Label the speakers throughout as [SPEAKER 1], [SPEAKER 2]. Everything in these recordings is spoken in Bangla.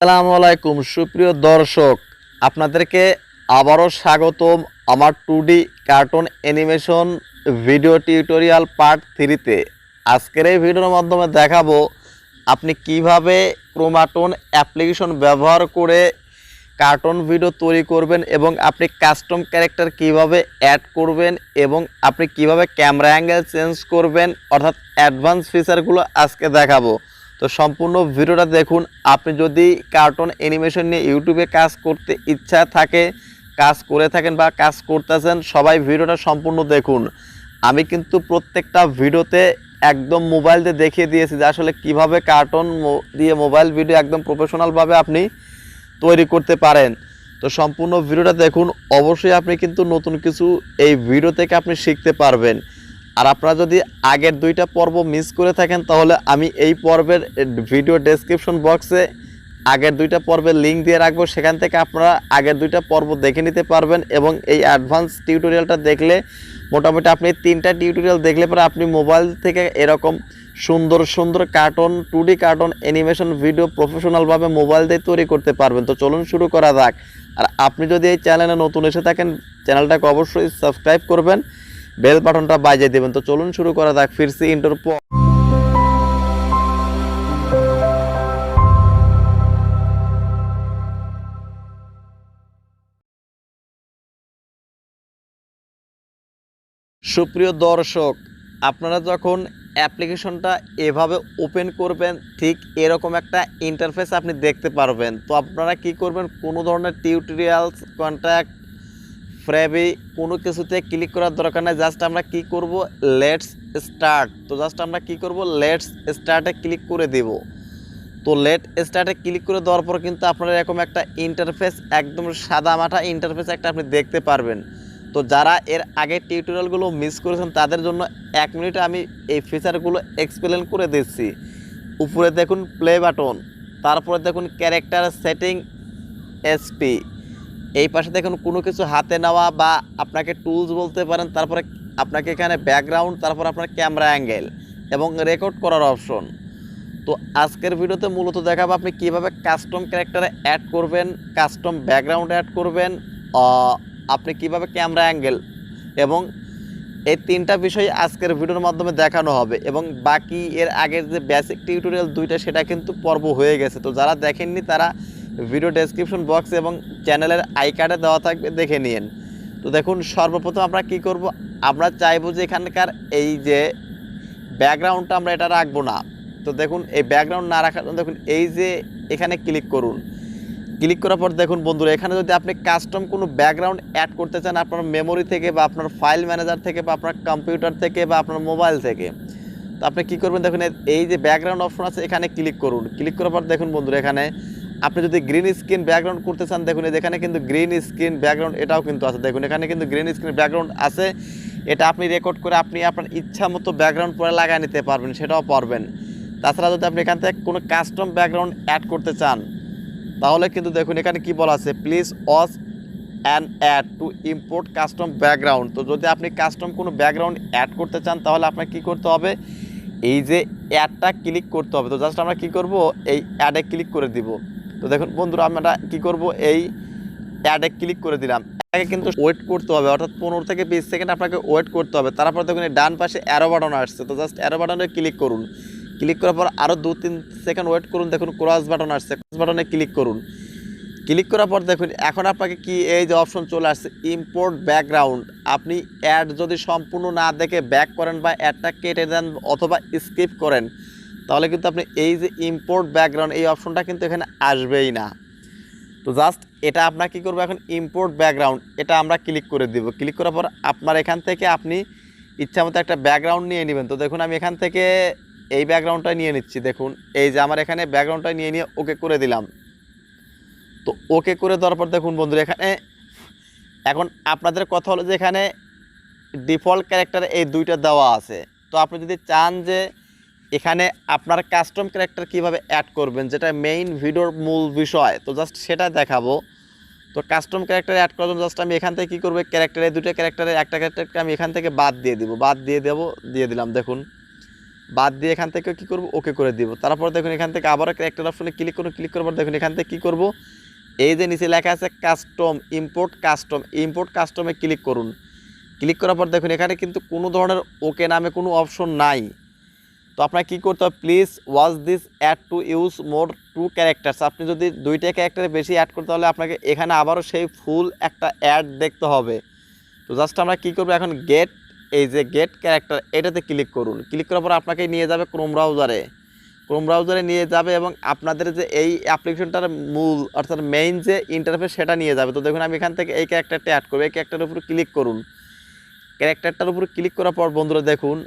[SPEAKER 1] আসসালামু আলাইকুম সুপ্রিয় দর্শক, আপনাদেরকে আবারও স্বাগতম আমার 2D cartoon animation video tutorial part 3তে। আজকের এই ভিডিওর মাধ্যমে দেখাবো আপনি কিভাবে ক্রোমা টুন অ্যাপ্লিকেশন ব্যবহার করে কার্টুন ভিডিও তৈরি করবেন এবং আপনি কাস্টম ক্যারেক্টার কিভাবে অ্যাড করবেন এবং আপনি কিভাবে ক্যামেরা অ্যাঙ্গেল চেঞ্জ করবেন, অর্থাৎ অ্যাডভান্স ফিচারগুলো আজকে দেখাবো। তো সম্পূর্ণ ভিডিওটা দেখুন। আপনি যদি কার্টুন অ্যানিমেশন নিয়ে ইউটিউবে কাজ করতে ইচ্ছা থাকে, কাজ করে থাকেন বা কাজ করতেছেন, সবাই ভিডিওটা সম্পূর্ণ দেখুন। আমি কিন্তু প্রত্যেকটা ভিডিওতে একদম মোবাইল দিয়ে দেখিয়ে দিয়েছি যে আসলে কিভাবে কার্টুন দিয়ে মোবাইল ভিডিও একদম প্রফেশনালভাবে আপনি তৈরি করতে পারেন। তো সম্পূর্ণ ভিডিওটা দেখুন, অবশ্যই আপনি কিন্তু নতুন কিছু এই ভিডিও থেকে আপনি শিখতে পারবেন। আর আপনারা যদি আগের দুইটা পর্ব মিস করে থাকেন তাহলে আমি এই পর্বের ভিডিও ডেসক্রিপশন বক্সে আগের দুইটা পর্বের লিঙ্ক দিয়ে রাখবো, সেখান থেকে আপনারা আগের দুইটা পর্ব দেখে নিতে পারবেন এবং এই অ্যাডভান্স টিউটোরিয়ালটা দেখলে মোটামুটি আপনি 3টা টিউটোরিয়াল দেখলে পরে আপনি মোবাইল থেকে এরকম সুন্দর সুন্দর cartoon 2D cartoon animation video প্রফেশনালভাবে মোবাইল দিয়ে তৈরি করতে পারবেন। তো চলুন শুরু করা যাক। আর আপনি যদি এই চ্যানেলে নতুন এসে থাকেন চ্যানেলটাকে অবশ্যই সাবস্ক্রাইব করবেন, বেল বাটনটা বাজিয়ে দেবেন। তো চলুন শুরু করা যাক। ফিরছি ইন্টার পর। সুপ্রিয় দর্শক, আপনারা যখন অ্যাপ্লিকেশনটা এভাবে ওপেন করবেন ঠিক এরকম একটা ইন্টারফেস আপনি দেখতে পারবেন। তো আপনারা কি করবেন, কোনো ধরনের টিউটোরিয়ালস, কন্ট্যাক্ট, ফ্রেবি কোনো কিছুতে ক্লিক করার দরকার নাই। জাস্ট আমরা কি করব, লেটস স্টার্ট। তো জাস্ট আমরা কি করব, লেটস স্টার্টে ক্লিক করে দেব। তো লেট স্টার্টে ক্লিক করে দেওয়ার পর কিন্তু আপনারা এরকম একটা ইন্টারফেস, একদম সাদা মাঠা ইন্টারফেস একটা আপনি দেখতে পারবেন। তো যারা এর আগে টিউটোরিয়ালগুলো মিস করেছেন তাদের জন্য 1 মিনিটে আমি এই ফিচারগুলো এক্সপ্লেন করে দিচ্ছি। উপরে দেখুন প্লে বাটন, তারপরে দেখুন ক্যারেক্টার সেটিং এসপি, এই পাশে দেখুন কোনো কিছু হাতে নেওয়া বা আপনাকে টুলস বলতে পারেন, তারপরে আপনাকে এখানে ব্যাকগ্রাউন্ড, তারপর আপনার ক্যামেরা অ্যাঙ্গেল এবং রেকর্ড করার অপশন। তো আজকের ভিডিওতে মূলত দেখাবো আপনি কিভাবে কাস্টম ক্যারেক্টারে অ্যাড করবেন, কাস্টম ব্যাকগ্রাউন্ড অ্যাড করবেন, আপনি কিভাবে ক্যামেরা অ্যাঙ্গেল, এবং এই 3টা বিষয় আজকের ভিডিওর মাধ্যমে দেখানো হবে। এবং বাকি এর আগের যে বেসিক টিউটোরিয়াল 2টা সেটা কিন্তু পর্ব হয়ে গেছে। তো যারা দেখেননি তারা ভিডিও ডেসক্রিপশন বক্স এবং চ্যানেলের আই কার্ডে দেওয়া থাকবে, দেখে নিন। তো দেখুন, সর্বপ্রথম আমরা কি করব, আমরা চাইবো যে এখানকার এই যে ব্যাকগ্রাউন্ডটা আমরা এটা রাখবো না। তো দেখুন এই ব্যাকগ্রাউন্ড না রাখার জন্য দেখুন এই যে এখানে ক্লিক করুন। ক্লিক করার পর দেখুন বন্ধুরা, এখানে যদি আপনি কাস্টম কোনো ব্যাকগ্রাউন্ড অ্যাড করতে চান আপনার মেমোরি থেকে বা আপনার ফাইল ম্যানেজার থেকে বা আপনার কম্পিউটার থেকে বা আপনার মোবাইল থেকে, তো আপনি কী করবেন, দেখুন এই যে ব্যাকগ্রাউন্ড অপশন আছে এখানে ক্লিক করুন। ক্লিক করার পর দেখুন বন্ধুরা, এখানে আপনি যদি গ্রিন স্ক্রিন ব্যাকগ্রাউন্ড করতে চান দেখুন এখানে কিন্তু গ্রিন স্ক্রিন ব্যাকগ্রাউন্ড এটাও কিন্তু আছে। দেখুন এখানে কিন্তু গ্রিন স্ক্রিন ব্যাকগ্রাউন্ড আছে, এটা আপনি রেকর্ড করে আপনি আপনার ইচ্ছা মতো ব্যাকগ্রাউন্ড পরে লাগিয়ে নিতে পারবেন, সেটাও পারবেন। তাছাড়া যদি আপনি এখান থেকে কোনো কাস্টম ব্যাকগ্রাউন্ড অ্যাড করতে চান তাহলে কিন্তু দেখুন এখানে কি বলা আছে, please watch and ad to import custom background. তো যদি আপনি কাস্টম কোনো ব্যাকগ্রাউন্ড অ্যাড করতে চান তাহলে আপনাকে কী করতে হবে, এই যে অ্যাডটা ক্লিক করতে হবে। তো জাস্ট আমরা কী করব, এই অ্যাডে ক্লিক করে দিব। তো দেখুন বন্ধুরা, আমরা কী করব, এই অ্যাডে ক্লিক করে দিলাম। এটাকে কিন্তু ওয়েট করতে হবে, অর্থাৎ 15 থেকে 20 সেকেন্ড আপনাকে ওয়েট করতে হবে। তারপর দেখুন এই ডান পাশে অ্যারো বাটন আসছে, তো জাস্ট অ্যারো বাটনে ক্লিক করুন। ক্লিক করার পর আরও 2-3 সেকেন্ড ওয়েট করুন। দেখুন ক্রস বাটন আসছে, ক্রস বাটনে ক্লিক করুন। ক্লিক করার পর দেখুন এখন আপনাকে কি এই যে অপশন চলে আসছে ইম্পোর্ট ব্যাকগ্রাউন্ড। আপনি অ্যাড যদি সম্পূর্ণ না দেখে ব্যাক করেন বা অ্যাডটা কেটে দেন অথবা স্কিপ করেন তাহলে কিন্তু আপনি এই যে ইম্পোর্ট ব্যাকগ্রাউন্ড এই অপশনটা কিন্তু এখানে আসবেই না। তো জাস্ট এটা আপনার কী করবো, এখন ইম্পোর্ট ব্যাকগ্রাউন্ড এটা আমরা ক্লিক করে দিব। ক্লিক করার পর আপনার এখান থেকে আপনি ইচ্ছা মতো একটা ব্যাকগ্রাউন্ড নিয়ে নেবেন। তো দেখুন আমি এখান থেকে এই ব্যাকগ্রাউন্ডটা নিয়ে নিচ্ছি। দেখুন এই যে আমার এখানে ব্যাকগ্রাউন্ডটা নিয়ে ওকে করে দিলাম। তো ওকে করে দেওয়ার পর দেখুন বন্ধুরা, এখানে এখন আপনাদের কথা হলো যে এখানে ডিফল্ট ক্যারেক্টার এই 2টা দেওয়া আছে। তো আপনি যদি চান যে এখানে আপনার কাস্টম ক্যারেক্টার কিভাবে অ্যাড করবেন, যেটা মেইন ভিডিওর মূল বিষয়, তো জাস্ট সেটা দেখাবো। তো কাস্টম ক্যারেক্টার অ্যাড করার জন্য জাস্ট আমি এখান থেকে কী করবো, ক্যারেক্টারে 2টা ক্যারেক্টারের একটা ক্যারেক্টারকে আমি এখান থেকে বাদ দিয়ে দিব, দিয়ে দিলাম। দেখুন বাদ দিয়ে এখান থেকে কী করবো ওকে করে দিব। তারপর দেখুন এখান থেকে আবারও ক্যারেক্টার অপশনে ক্লিক করুন, ক্লিক করার পর দেখুন এখান থেকে কী করবো, এই যে নিচে লেখা আছে কাস্টম, ইম্পোর্ট কাস্টমে ক্লিক করুন। ক্লিক করার পর দেখুন এখানে কিন্তু কোনো ধরনের ওকে নামে কোনো অপশন নাই। তো আপনার কী করতে হবে, please watch this ad to use more 2 characters. আপনি যদি 2টা ক্যারেক্টারে বেশি অ্যাড করতে হলে আপনাকে এখানে আবারও সেই ফুল একটা অ্যাড দেখতে হবে। তো জাস্ট আমরা কী করবো এখন এই যে গেট ক্যারেক্টার এটাতে ক্লিক করুন। ক্লিক করার পর আপনাকে নিয়ে যাবে ক্রোম ব্রাউজারে নিয়ে যাবে এবং আপনাদের যে এই অ্যাপ্লিকেশনটার মূল অর্থাৎ মেইন যে ইন্টারফেস সেটা নিয়ে যাবে। তো দেখুন আমি এখান থেকে এই ক্যারেক্টারটা অ্যাড করবো, এই ক্যারেক্টারের উপর ক্লিক করুন। ক্যারেক্টারটার উপর ক্লিক করার পর বন্ধুরা দেখুন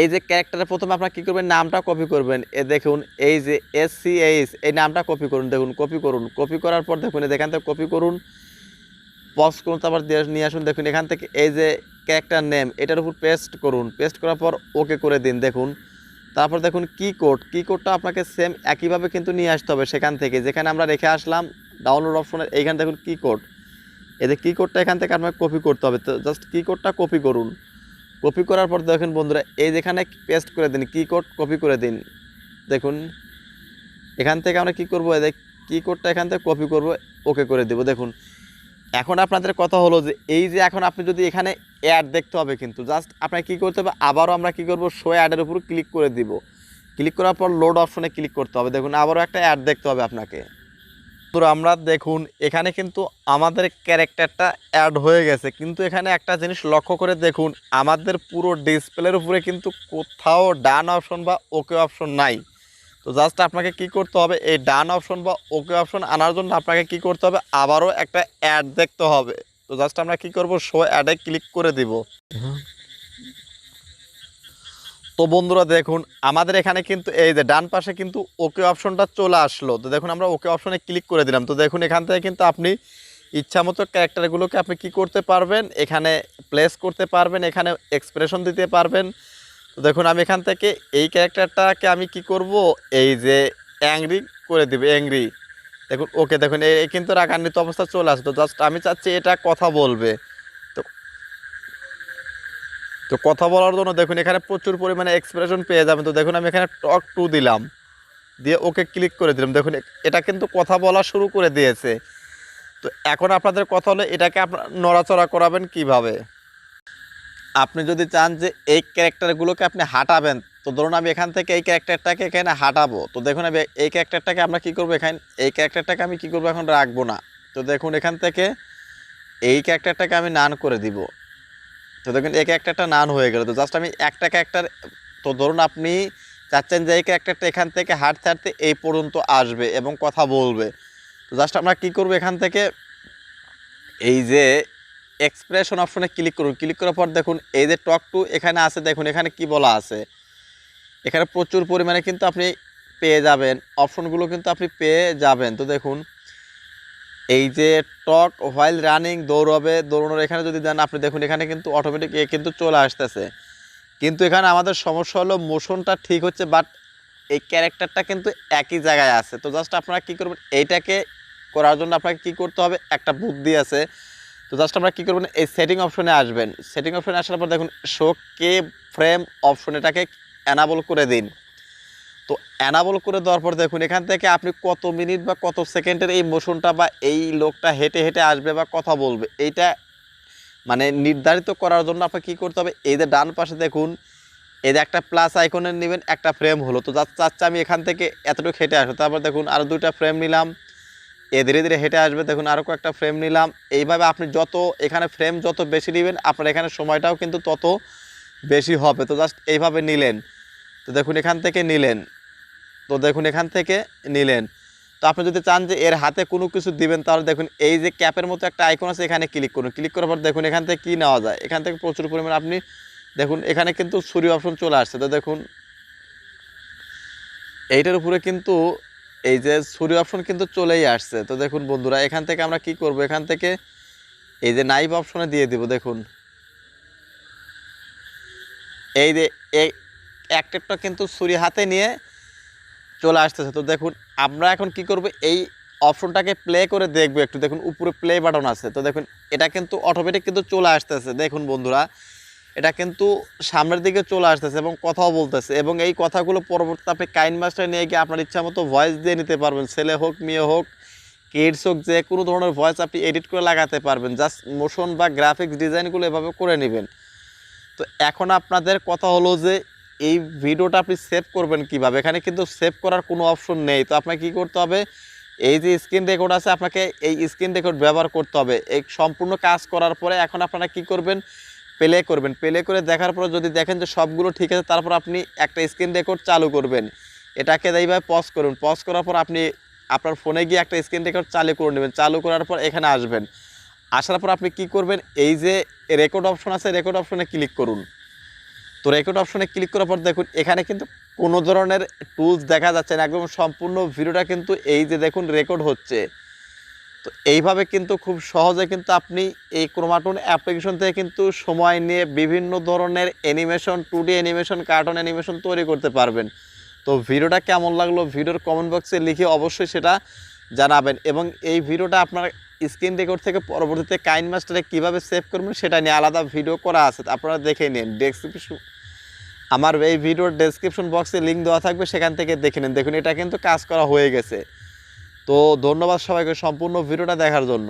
[SPEAKER 1] এই যে ক্যারেক্টারের প্রথমে আপনারা কী করবেন, নামটা কপি করবেন। দেখুন এই যে SCH এই নামটা কপি করুন, দেখুন কপি করার পর দেখুন এখান থেকে কপি করুন, পজ করুন, তারপর নিয়ে আসুন। দেখুন এখান থেকে এই যে ক্যারেক্টার নেম এটার উপর পেস্ট করুন, পেস্ট করার পর ওকে করে দিন। দেখুন তারপর দেখুন কিবোর্ডটা আপনাকে সেম একইভাবে কিন্তু নিয়ে আসতে হবে সেখান থেকে যেখানে আমরা রেখে আসলাম ডাউনলোড অপশনে। এইখানে দেখুন কিবোর্ড, এই যে কিবোর্ডটা এখান থেকে আপনাকে কপি করতে হবে। তো জাস্ট কিবোর্ডটা কপি করুন। কপি করার পর দেখুন বন্ধুরা এই যেখানে পেস্ট করে দিন, কিবোর্ড কপি করে দিন। দেখুন এখান থেকে আমরা কী করবো, এই কিবোর্ডটা এখান থেকে কপি করব, ওকে করে দেব। দেখুন এখন আপনাদের কথা হলো যে এই যে এখন আপনি যদি এখানে অ্যাড দেখতে হবে কিন্তু জাস্ট আপনাকে কী করতে হবে, আবারও আমরা কী করবো শো অ্যাডের উপর ক্লিক করে দিব। ক্লিক করার পর লোড অপশনে ক্লিক করতে হবে। দেখুন আবারও একটা অ্যাড দেখতে হবে আপনাকে। তো আমরা দেখুন এখানে কিন্তু আমাদের ক্যারেক্টারটা অ্যাড হয়ে গেছে, কিন্তু এখানে একটা জিনিস লক্ষ্য করে দেখুন আমাদের পুরো ডিসপ্লের উপরে কিন্তু কোথাও ডান অপশন বা ওকে অপশন নাই। তো জাস্ট আপনাকে কি করতে হবে, এই ডান অপশন বা ওকে অপশন আনার জন্য আপনাকে কি করতে হবে, আবারও একটা অ্যাড দেখতে হবে। তো জাস্ট আমরা কি করব, শো অ্যাডে ক্লিক করে দিব। তো বন্ধুরা দেখুন আমাদের এখানে কিন্তু এই যে ডান পাশে কিন্তু ওকে অপশনটা চলে আসলো। তো দেখুন আমরা ওকে অপশনে ক্লিক করে দিলাম। তো দেখুন এখান থেকে কিন্তু আপনি ইচ্ছা মতো ক্যারেক্টারগুলোকে আপনি কি করতে পারবেন, এখানে প্লেস করতে পারবেন, এখানে এক্সপ্রেশন দিতে পারবেন। তো দেখুন আমি এখান থেকে এই ক্যারেক্টারটাকে আমি কি করব, এই যে অ্যাংরি করে দিব, অ্যাংরি। দেখুন ওকে, দেখুন এই কিন্তু রাগান্বিত অবস্থা চলে আসে। তো জাস্ট আমি চাচ্ছি এটা কথা বলবে। তো কথা বলার জন্য দেখুন এখানে প্রচুর পরিমাণে এক্সপ্রেশন পেয়ে যাবেন। তো দেখুন আমি এখানে টক টু দিলাম, দিয়ে ওকে ক্লিক করে দিলাম। দেখুন এটা কিন্তু কথা বলা শুরু করে দিয়েছে। তো এখন আপনাদের কথা হলো এটাকে আপনার নড়াচড়া করাবেন কিভাবে। আপনি যদি চান যে এই ক্যারেক্টারগুলোকে আপনি হাঁটাবেন, তো ধরুন আমি এখান থেকে এই ক্যারেক্টারটাকে এখানে হাঁটাবো। তো দেখুন আমি এই ক্যারেক্টারটাকে আমরা কী করবো, এখানে এই ক্যারেক্টারটাকে আমি কী করবো, এখন রাখবো না। তো দেখুন এখান থেকে এই ক্যারেক্টারটাকে আমি নান করে দিব। তো দেখুন এই ক্যারেক্টারটা নান হয়ে গেল। তো জাস্ট আমি একটা ক্যারেক্টার, তো ধরুন আপনি চাচ্ছেন যে এই ক্যারেক্টারটা এখান থেকে হাঁটতে হাঁটতে এই পর্যন্ত আসবে এবং কথা বলবে। তো জাস্ট আমরা কী করবো, এখান থেকে এই যে এক্সপ্রেশন অপশনে ক্লিক করুন। ক্লিক করার পর দেখুন এই যে টক টু এখানে আছে, দেখুন এখানে কি বলা আছে, এখানে প্রচুর পরিমাণে কিন্তু আপনি পেয়ে যাবেন, অপশনগুলো কিন্তু আপনি পেয়ে যাবেন। তো দেখুন এই যে টক হোয়াইল রানিং, দৌড়ানোর এখানে যদি দেন আপনি দেখুন এখানে কিন্তু অটোমেটিক কিন্তু চলে আসতেছে। কিন্তু এখানে আমাদের সমস্যা হলো মোশনটা ঠিক হচ্ছে, বাট এই ক্যারেক্টারটা কিন্তু একই জায়গায় আছে। তো জাস্ট আপনারা কী করবেন, এইটাকে করার জন্য আপনাকে কী করতে হবে, একটা বুদ্ধি আছে। তো জাস্ট আমরা কী করবেন, এই সেটিং অপশনে আসবেন। সেটিং অপশনে আসার পর দেখুন শো কে ফ্রেম অপশন, এটাকে অ্যানাবল করে দিন। তো অ্যানাবল করে দেওয়ার পর দেখুন এখান থেকে আপনি কত মিনিট বা কত সেকেন্ডের এই মোশনটা বা এই লোকটা হেঁটে হেঁটে আসবে বা কথা বলবে, এইটা মানে নির্ধারিত করার জন্য আপনাকে কী করতে হবে, এই যে ডান পাশে দেখুন এই যে একটা প্লাস আইকনের নেবেন, একটা ফ্রেম হলো। তো চাচ্ছে আমি এখান থেকে এতটুকু হেঁটে আসবো, তারপর দেখুন আরও 2টা ফ্রেম নিলাম, ধীরে ধীরে হেঁটে আসবে। দেখুন আরও কয়েকটা ফ্রেম নিলাম। এইভাবে আপনি যত এখানে ফ্রেম যত বেশি নেবেন আপনার এখানে সময়টাও কিন্তু তত বেশি হবে। তো জাস্ট এইভাবে নিলেন। তো দেখুন এখান থেকে নিলেন, তো দেখুন এখান থেকে নিলেন। তো আপনি যদি চান যে এর হাতে কোনো কিছু দিবেন, তাহলে দেখুন এই যে ক্যাপের মতো একটা আইকন আছে, এখানে ক্লিক করুন। ক্লিক করার পর দেখুন এখান থেকে কী নেওয়া যায়, এখান থেকে প্রচুর পরিমাণে আপনি দেখুন এখানে কিন্তু ছুরি অপশন চলে আসছে। তো দেখুন এইটার উপরে কিন্তু এই যে ছুরি অপশন কিন্তু চলেই আসছে। তো দেখুন বন্ধুরা এখান থেকে আমরা কি করব, এখান থেকে এই যে নাইফ অপশনে দিয়ে দিব। দেখুন এই যে একটা কিন্তু ছুরি হাতে নিয়ে চলে আসতেছে। তো দেখুন আমরা এখন কি করব, এই অপশনটাকে প্লে করে দেখব একটু। দেখুন উপরে প্লে বাটন আছে, তো দেখুন এটা কিন্তু অটোমেটিক কিন্তু চলে আসতেছে। দেখুন বন্ধুরা এটা কিন্তু সামনের দিকে চলে আসতেছে এবং কথাও বলতেছে, এবং এই কথাগুলো পরবর্তীতে আপনি কাইন মাস্টারে নিয়ে গিয়ে আপনার ইচ্ছা মতো ভয়েস দিয়ে নিতে পারবেন। ছেলে হোক, মেয়ে হোক, কিডস হোক, যে কোনো ধরনের ভয়েস আপনি এডিট করে লাগাতে পারবেন। জাস্ট মোশন বা গ্রাফিক্স ডিজাইনগুলো এভাবে করে নেবেন। তো এখন আপনাদের কথা হলো যে এই ভিডিওটা আপনি সেভ করবেন কিভাবে। এখানে কিন্তু সেভ করার কোনো অপশন নেই। তো আপনাকে কী করতে হবে, এই যে স্ক্রিন রেকর্ড আছে, আপনাকে এই স্ক্রিন রেকর্ড ব্যবহার করতে হবে। এই সম্পূর্ণ কাজ করার পরে এখন আপনারা কি করবেন, প্লে করবেন। প্লে করে দেখার পরে যদি দেখেন যে সবগুলো ঠিক আছে, তারপর আপনি একটা স্ক্রিন রেকর্ড চালু করবেন। এটাকে এইভাবে পজ করুন। পজ করার পর আপনি আপনার ফোনে গিয়ে একটা স্ক্রিন রেকর্ড চালু করে নেবেন। চালু করার পর এখানে আসবেন। আসার পর আপনি কি করবেন, এই যে রেকর্ড অপশন আছে, রেকর্ড অপশনে ক্লিক করুন। তো রেকর্ড অপশনে ক্লিক করার পর দেখুন এখানে কিন্তু কোনো ধরনের টুলস দেখা যাচ্ছে না, একদম সম্পূর্ণ ভিডিওটা কিন্তু এই যে দেখুন রেকর্ড হচ্ছে। তো এইভাবে কিন্তু খুব সহজে কিন্তু আপনি এই ক্রোমাটুন অ্যাপ্লিকেশন থেকে কিন্তু সময় নিয়ে বিভিন্ন ধরনের animation, 2D animation, cartoon animation তৈরি করতে পারবেন। তো ভিডিওটা কেমন লাগলো ভিডিওর কমেন্ট বক্সে লিখে অবশ্যই সেটা জানাবেন, এবং এই ভিডিওটা আপনার স্ক্রিন রেকর্ড থেকে পরবর্তীতে কাইন মাস্টারে কীভাবে সেভ করবেন সেটা নিয়ে আলাদা ভিডিও করা আছে, আপনারা দেখে নিন। ডেসক্রিপশন, আমার এই ভিডিওর ডেসক্রিপশন বক্সে লিঙ্ক দেওয়া থাকবে, সেখান থেকে দেখে নিন। দেখুন এটা কিন্তু কাজ করা হয়ে গেছে। তো ধন্যবাদ সবাইকে সম্পূর্ণ ভিডিওটা দেখার জন্য।